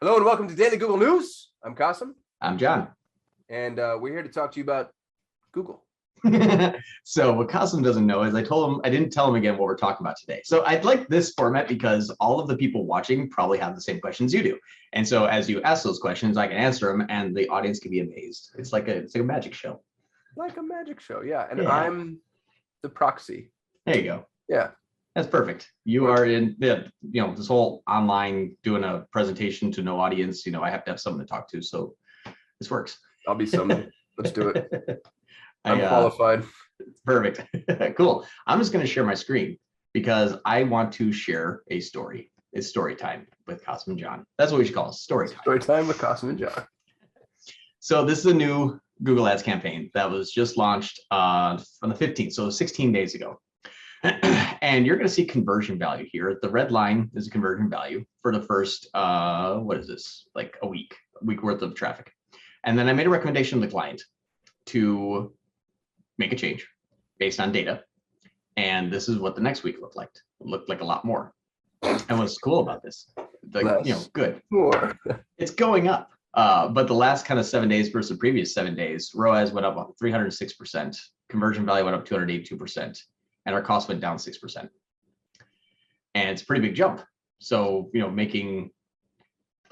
Hello and welcome to Daily Google News. I'm Kasim. I'm John. And we're here to talk to you about Google. So what Kasim doesn't know is I didn't tell him again what we're talking about today. So I'd like this format because all of the people watching probably have the same questions you do. And so as you ask those questions, I can answer them and the audience can be amazed. It's like a magic show. Like a magic show, yeah. And Yeah. I'm the proxy. There you go. Yeah. That's perfect. You are in, this whole online doing a presentation to no audience. I have to have someone to talk to. So this works. I'll be someone. Let's do it. I'm I qualified. Perfect. Cool. I'm just going to share my screen because I want to share a story. It's story time with Kasim and John. That's what we should call it. Story time. Story time with Kasim and John. So this is a new Google Ads campaign that was just launched on the 15th. So 16 days ago. And you're going to see conversion value here. The red line is a conversion value for the first, what is this? Like a week worth of traffic. And then I made a recommendation to the client to make a change based on data. And this is what the next week looked like. It looked like a lot more. And what's cool about this, good. More. It's going up. But the last kind of 7 days versus the previous 7 days, ROAS went up 306%, conversion value went up 282%, and our cost went down 6%. And it's a pretty big jump. So, making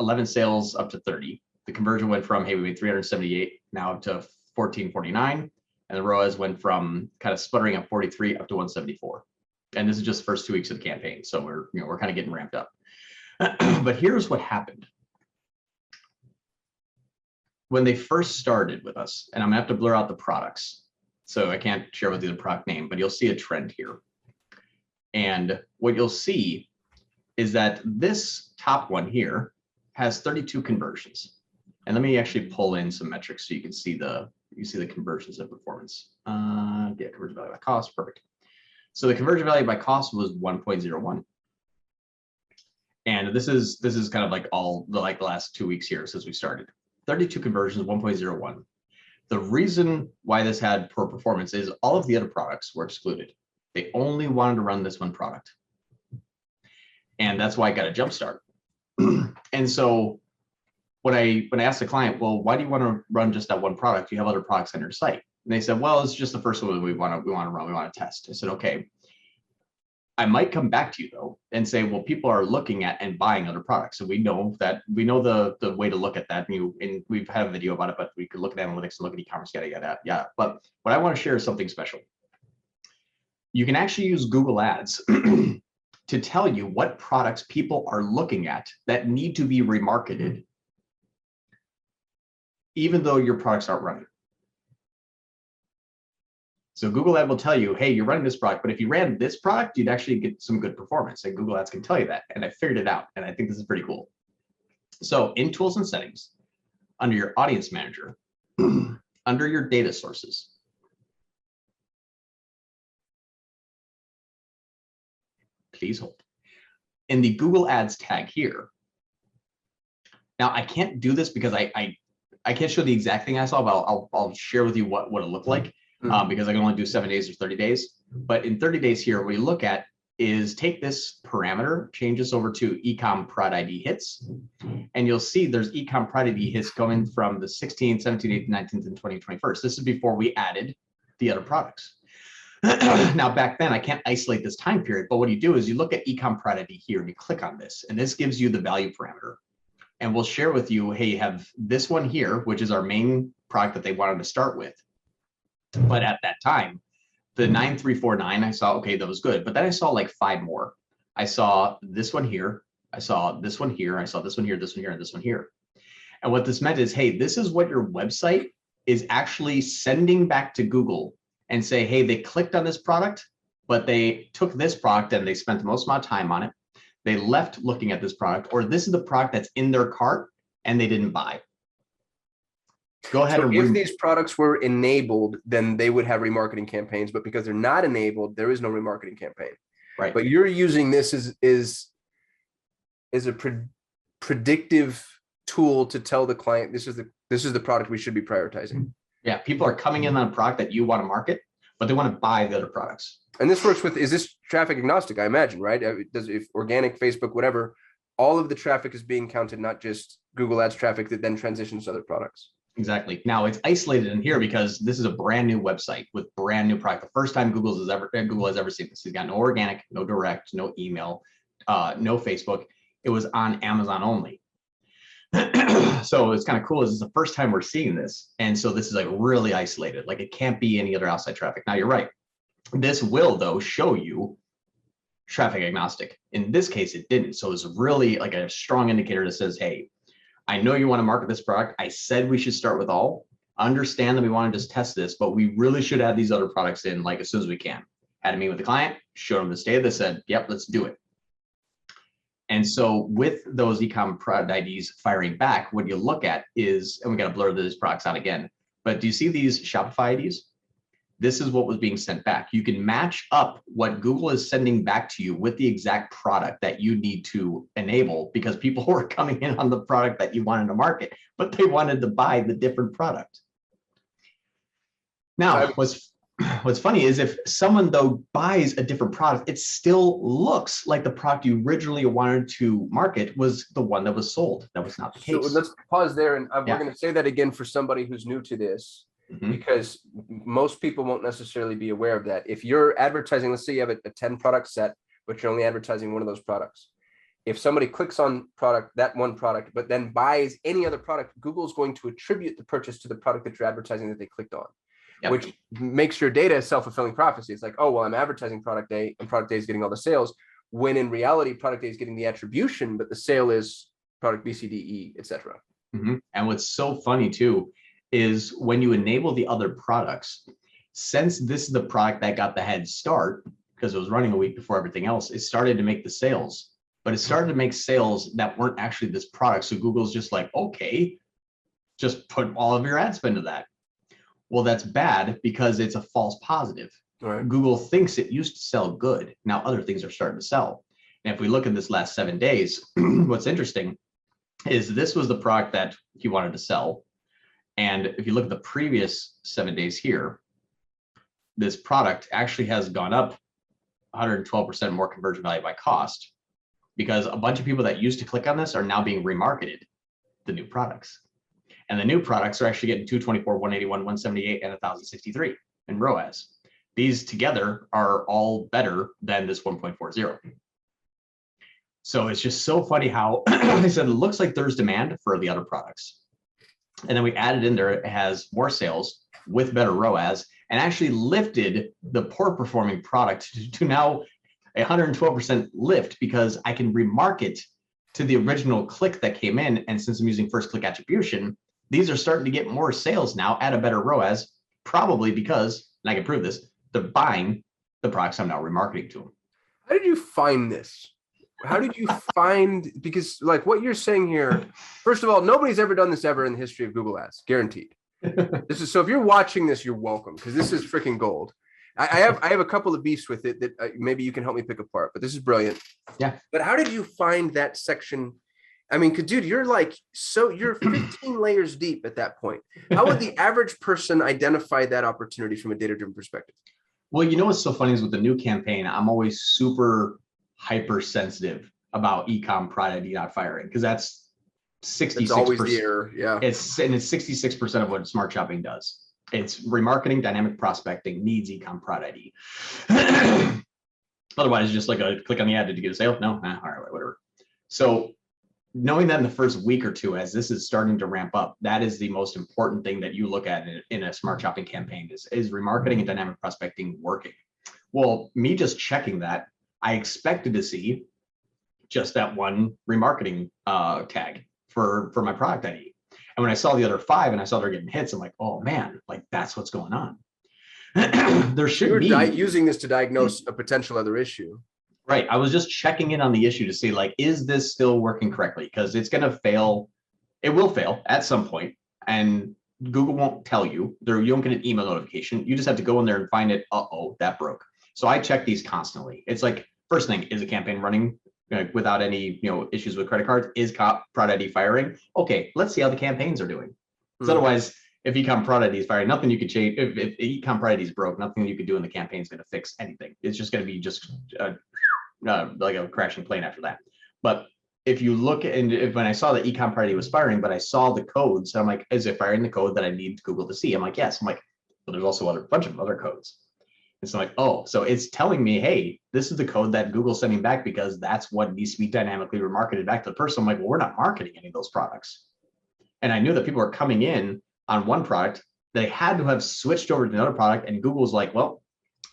11 sales up to 30. The conversion went from, hey, we made 378 now to 1449. And the ROAS went from kind of sputtering at 43 up to 174. And this is just the first 2 weeks of the campaign. So we're kind of getting ramped up. But here's what happened. When they first started with us, and I'm gonna have to blur out the products, so I can't share with you the product name, but you'll see a trend here. And what you'll see is that this top one here has 32 conversions. And let me actually pull in some metrics so you can see the conversions and performance. Conversion value by cost, perfect. So the conversion value by cost was 1.01. And this is kind of like the last 2 weeks here since we started. 32 conversions, 1.01. The reason why this had poor performance is all of the other products were excluded. They only wanted to run this one product. And that's why I got a jump start. And so when I asked the client, well, why do you want to run just that one product? You have other products on your site. And they said, well, it's just the first one we want to run, we want to test. I said, okay. I might come back to you though and say, well, people are looking at and buying other products. So we know the way to look at that. And we've had a video about it, but we could look at analytics and look at e-commerce, yada. But what I want to share is something special. You can actually use Google Ads to tell you what products people are looking at that need to be remarketed, even though your products aren't running. So Google Ads will tell you, hey, you're running this product, but if you ran this product, you'd actually get some good performance. And Google Ads can tell you that. And I figured it out. And I think this is pretty cool. So in tools and settings, under your audience manager, under your data sources, please hold. In the Google Ads tag here. Now I can't do this because I can't show the exact thing I saw, but I'll share with you what it looked like. Because I can only do 7 days or 30 days. But in 30 days here, what you look at is take this parameter, change this over to ecom prod ID hits, and you'll see there's ecom prod ID hits going from the 16th, 17th, 18th, 19th, and 20th, 21st. This is before we added the other products. Now, back then, I can't isolate this time period, but what you do is you look at ecom prod ID here and you click on this, and this gives you the value parameter. And we'll share with you, hey, you have this one here, which is our main product that they wanted to start with. But at that time, the 9349, I saw, okay, that was good. But then I saw like 5 more. I saw this one here. I saw this one here. I saw this one here, this one here, and this one here. And what this meant is, hey, this is what your website is actually sending back to Google and say, hey, they clicked on this product, but they took this product and they spent the most amount of time on it. They left looking at this product, or this is the product that's in their cart and they didn't buy. Go ahead. So if these products were enabled, then they would have remarketing campaigns, but because they're not enabled, there is no remarketing campaign. Right. But you're using this as a predictive tool to tell the client this is the product we should be prioritizing. Yeah, people are coming in on a product that you want to market, but they want to buy the other products. And this works with, is this traffic agnostic, I imagine, right? If organic, Facebook, whatever, all of the traffic is being counted, not just Google Ads traffic that then transitions to other products. Exactly. Now it's isolated in here because this is a brand new website with brand new product. The first time Google has ever seen this. It's got no organic, no direct, no email, no Facebook. It was on Amazon only. So it's kind of cool. This is the first time we're seeing this. And so this is like really isolated. Like it can't be any other outside traffic. Now you're right. This will though show you traffic agnostic. In this case, it didn't. So it's really like a strong indicator that says, hey, I know you want to market this product. I said we should start with all. Understand that we want to just test this, but we really should add these other products in like as soon as we can. Had a meeting with the client, showed them this data. They said, yep, let's do it. And so with those e-com product IDs firing back, what you look at is, and we got to blur these products out again, but do you see these Shopify IDs? This is what was being sent back. You can match up what Google is sending back to you with the exact product that you need to enable, because people were coming in on the product that you wanted to market, but they wanted to buy the different product. Now, what's funny is if someone though buys a different product, it still looks like the product you originally wanted to market was the one that was sold. That was not the case. So let's pause there, and we're going to say that again for somebody who's new to this. Because most people won't necessarily be aware of that. If you're advertising, let's say you have a 10 product set, but you're only advertising one of those products. If somebody clicks on that one product, but then buys any other product, Google's going to attribute the purchase to the product that you're advertising that they clicked on, which makes your data a self-fulfilling prophecy. It's like, oh, well, I'm advertising product A and product A is getting all the sales, when in reality, product A is getting the attribution, but the sale is product B, C, D, E, etc. And what's so funny too, is when you enable the other products, since this is the product that got the head start, because it was running a week before everything else, it started to make the sales, but it started to make sales that weren't actually this product. So Google's just like, okay, just put all of your ad spend to that. Well, that's bad because it's a false positive. Right. Google thinks it used to sell good. Now other things are starting to sell. And if we look at this last 7 days, what's interesting is this was the product that he wanted to sell. And if you look at the previous 7 days here, this product actually has gone up 112% more conversion value by cost, because a bunch of people that used to click on this are now being remarketed the new products. And the new products are actually getting 224, 181, 178, and 1063 in ROAS. These together are all better than this 1.40. So it's just so funny how they said it looks like there's demand for the other products. And then we added in there, it has more sales with better ROAS, and actually lifted the poor performing product to now 112% lift, because I can remarket to the original click that came in. And since I'm using first click attribution, these are starting to get more sales now at a better ROAS, probably because, and I can prove this, they're buying the products I'm now remarketing to them. How did you find this? How did you find, because like what you're saying here, first of all, nobody's ever done this ever in the history of Google Ads, guaranteed. This is, so if you're watching this, you're welcome, because this is freaking gold. I have a couple of beefs with it that maybe you can help me pick apart, but this is brilliant. Yeah. But how did you find that section? I mean, dude, you're 15 layers deep at that point. How would the average person identify that opportunity from a data-driven perspective? Well, you know what's so funny is with the new campaign, I'm always super hypersensitive about e-com product ID not firing, because that's 66%. It's always the error. Yeah. It's 66% of what smart shopping does. It's remarketing, dynamic prospecting needs e-com product ID. Otherwise, it's just like a click on the ad. Did you get a sale? No. All right, whatever. So knowing that in the first week or two, as this is starting to ramp up, that is the most important thing that you look at in a smart shopping campaign is remarketing and dynamic prospecting working. Well, me just checking that, I expected to see just that one remarketing tag for my product ID. And when I saw the other 5 and I saw they're getting hits, I'm like, oh man, like that's what's going on. There should be using this to diagnose a potential other issue. Right. I was just checking in on the issue to see, like, is this still working correctly? Because it's going to fail. It will fail at some point, and Google won't tell you. You don't get an email notification. You just have to go in there and find it. Uh-oh, that broke. So I check these constantly. It's like, first thing, is a campaign running without any issues with credit cards? Is product ID firing? Okay, let's see how the campaigns are doing. Because otherwise, if e-com product ID is firing, nothing you could change. If e-com product ID is broke, nothing you could do in the campaign is going to fix anything. It's just going to be just like a crashing plane after that. But if you look when I saw the ecom party was firing, but I saw the codes, I'm like, is it firing the code that I need Google to see? I'm like, yes. I'm like, but there's also a bunch of other codes. And so I'm like, oh, so it's telling me, hey, this is the code that Google's sending back because that's what needs to be dynamically remarketed back to the person. I'm like, well, we're not marketing any of those products. And I knew that people are coming in on one product. They had to have switched over to another product. And Google's like, well,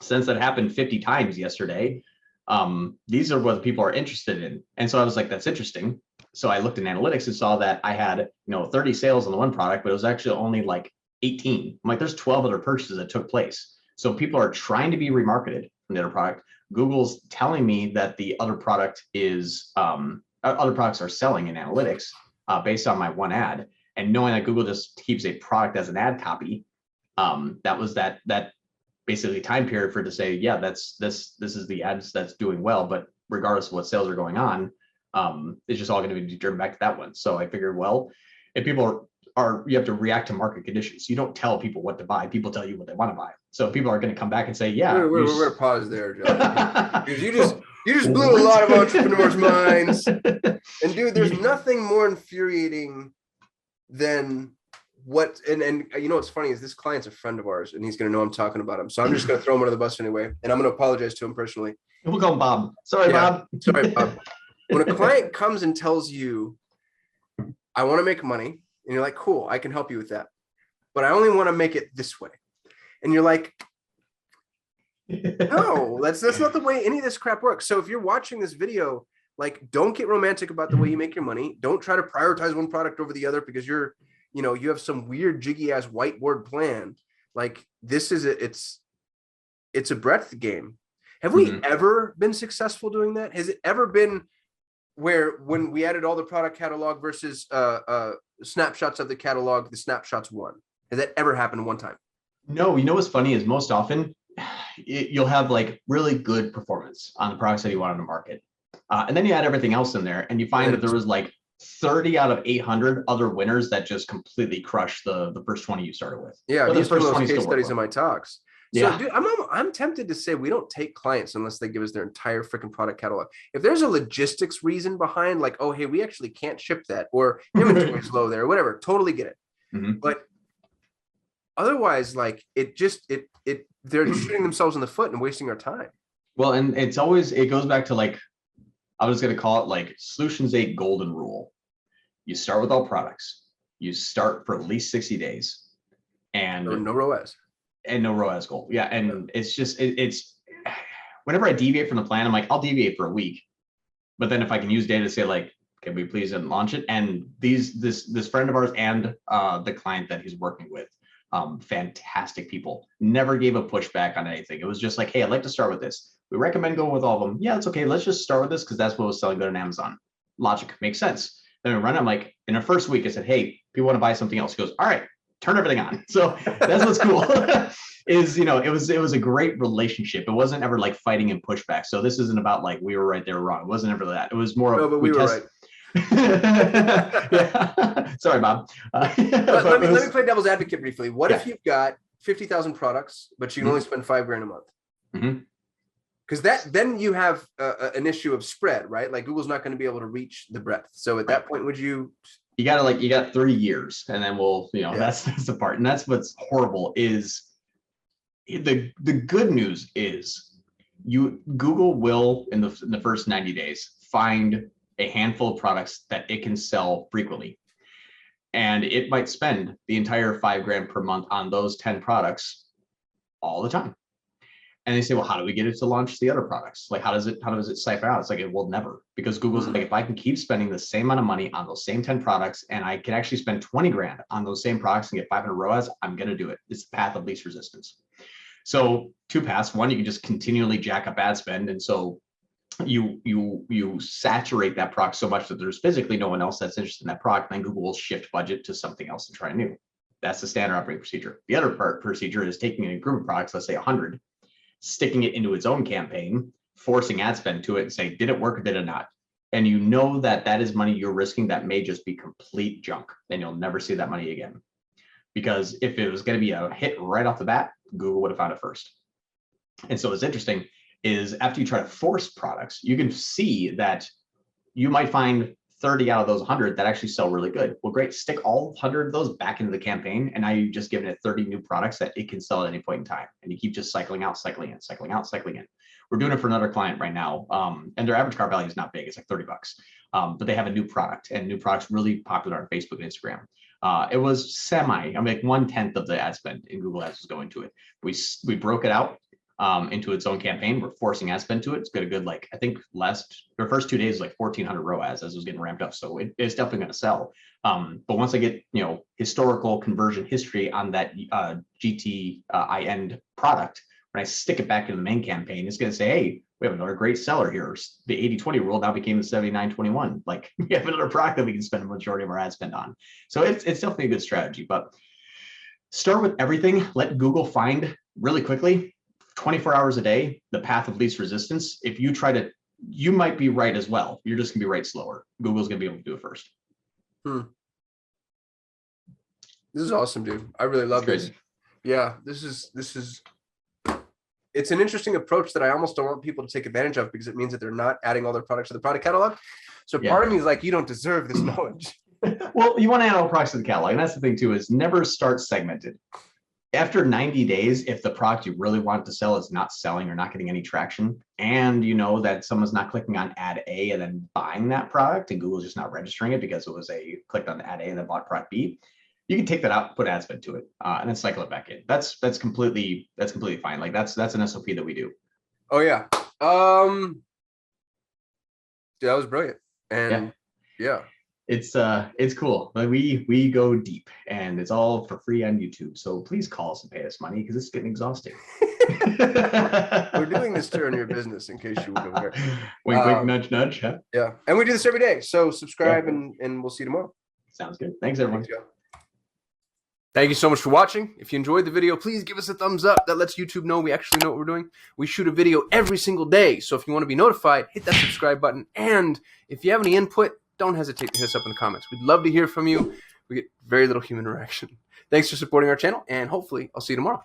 since that happened 50 times yesterday, these are what people are interested in. And so I was like, that's interesting. So I looked in analytics and saw that I had, 30 sales on the one product, but it was actually only like 18. I'm like, there's 12 other purchases that took place. So people are trying to be remarketed from the other product. Google's telling me that the other product is, other products are selling in analytics based on my one ad. And knowing that Google just keeps a product as an ad copy, that was that basically time period for it to say, yeah, this is the ads that's doing well, but regardless of what sales are going on, it's just all going to be driven back to that one. So I figured, well, if people are you have to react to market conditions. You don't tell people what to buy. People tell you what they want to buy. So people are going to come back and say, yeah. We're going to pause there, John. Because you just blew a lot of entrepreneurs' minds. And dude, there's nothing more infuriating than what, and what's funny is this client's a friend of ours and he's going to know I'm talking about him. So I'm just going to throw him under the bus anyway. And I'm going to apologize to him personally. We'll call him Bob. Sorry, Bob. Sorry, Bob. When a client comes and tells you, I want to make money, and you're like, cool, I can help you with that, but I only want to make it this way. And you're like, no, that's not the way any of this crap works. So if you're watching this video, like, don't get romantic about the way you make your money. Don't try to prioritize one product over the other because you have some weird jiggy ass whiteboard plan. Like, this is it's a breadth game. Have we ever been successful doing that? Has it ever been where when we added all the product catalog versus snapshots of the catalog, the snapshots won? Has that ever happened one time? No, what's funny is most often you'll have like really good performance on the products that you want on the market. And then you add everything else in there and you find that there was like 30 out of 800 other winners that just completely crushed the first 20 you started with. Yeah, these are those case studies in my talks. So, yeah. Dude, I'm tempted to say we don't take clients unless they give us their entire freaking product catalog. If there's a logistics reason behind, like, oh, hey, we actually can't ship that, or inventory is low there, or whatever, totally get it. But otherwise, like, they're shooting themselves in the foot and wasting our time. Well, and it goes back to, like, I was going to call it like Solutions 8 golden rule. You start with all products. You start for at least 60 days. And no ROAS. And no ROAS goal. Yeah. And it's just, it's whenever I deviate from the plan, I'm like, I'll deviate for a week. But then if I can use data to say, like, can we please launch it? And this friend of ours and the client that he's working with, fantastic people, never gave a pushback on anything. It was just like, hey, I'd like to start with this. We recommend going with all of them. Yeah, it's okay. Let's just start with this because that's what was selling good on Amazon. Logic makes sense. Then we run it. I'm like, in the first week, I said, hey, people want to buy something else. He goes, all right, turn everything on. So that's what's cool. It was a great relationship. It wasn't ever like fighting and pushback. So this isn't about like we were right, they were wrong. It wasn't ever that. It was more of but we were right. Yeah. Sorry, Bob. Let me play devil's advocate briefly. What if you've got 50,000 products, but you can only spend $5,000 a month? Because then you have an issue of spread, right? Like Google's not going to be able to reach the breadth. So at that point, you got 3 years, and then that's the part. And that's what's horrible is the good news is Google will in the first 90 days find a handful of products that it can sell frequently. And it might spend the entire $5,000 per month on those 10 products all the time. And they say, well, how do we get it to launch the other products? Like, how does it cipher out? It's like, it will never, because Google's like, if I can keep spending the same amount of money on those same 10 products, and I can actually spend 20 grand on those same products and get 500 ROAS, I'm going to do it. It's the path of least resistance. So 2 paths. One, you can just continually jack up ad spend. And so you saturate that product so much that there's physically no one else that's interested in that product. And then Google will shift budget to something else and try new. That's the standard operating procedure. The other procedure is taking a group of products, let's say 100, sticking it into its own campaign, forcing ad spend to it and saying, did it work or did it not? And you know that is money you're risking that may just be complete junk, and you'll never see that money again. Because if it was going to be a hit right off the bat, Google would have found it first. And so what's interesting is after you try to force products, you can see that you might find 30 out of those 100 that actually sell really good. Well, great. Stick all 100 of those back into the campaign. And now you've just given it 30 new products that it can sell at any point in time. And you keep just cycling out, cycling in, cycling out, cycling in. We're doing it for another client right now. And their average cart value is not big. It's like 30 bucks. But they have a new product, and new products really popular on Facebook and Instagram. It was like 1/10 of the ad spend in Google Ads was going to it. We broke it out into its own campaign. We're forcing ad spend to it. It's got a good, like, I think the first 2 days, like 1,400 ROAS as it was getting ramped up. So it's definitely going to sell. But once I get, historical conversion history on that GTIN product, when I stick it back in the main campaign, it's going to say, hey, we have another great seller here. The 80-20 rule now became the 79-21. Like, we have another product that we can spend a majority of our ad spend on. So it's definitely a good strategy. But start with everything. Let Google find really quickly, 24 hours a day, the path of least resistance. If you try to, you might be right as well. You're just gonna be right slower. Google's gonna be able to do it first. This is awesome, dude. I really love this. Yeah, this is it's an interesting approach that I almost don't want people to take advantage of, because it means that they're not adding all their products to the product catalog. So part of me is like, you don't deserve this knowledge. Well, you want to add all products to the catalog. And that's the thing too, is never start segmented. After 90 days, if the product you really want to sell is not selling or not getting any traction, and you know that someone's not clicking on ad A and then buying that product, and Google's just not registering it because it was clicked on ad A and then bought product B, you can take that out, put ad spend to it, and then cycle it back in. That's completely fine. Like that's an SOP that we do. Oh yeah. Dude, that was brilliant. And yeah. It's cool. Like we go deep, and it's all for free on YouTube. So please call us and pay us money, because it's getting exhausting. We're doing this to earn your business, in case you weren't aware. Wink, wink, nudge, nudge. Huh? Yeah, and we do this every day. So subscribe, and we'll see you tomorrow. Sounds good. Thanks, everyone. Thanks, thank you so much for watching. If you enjoyed the video, please give us a thumbs up. That lets YouTube know we actually know what we're doing. We shoot a video every single day. So if you want to be notified, hit that subscribe button. And if you have any input, don't hesitate to hit us up in the comments. We'd love to hear from you. We get very little human interaction. Thanks for supporting our channel, and hopefully I'll see you tomorrow.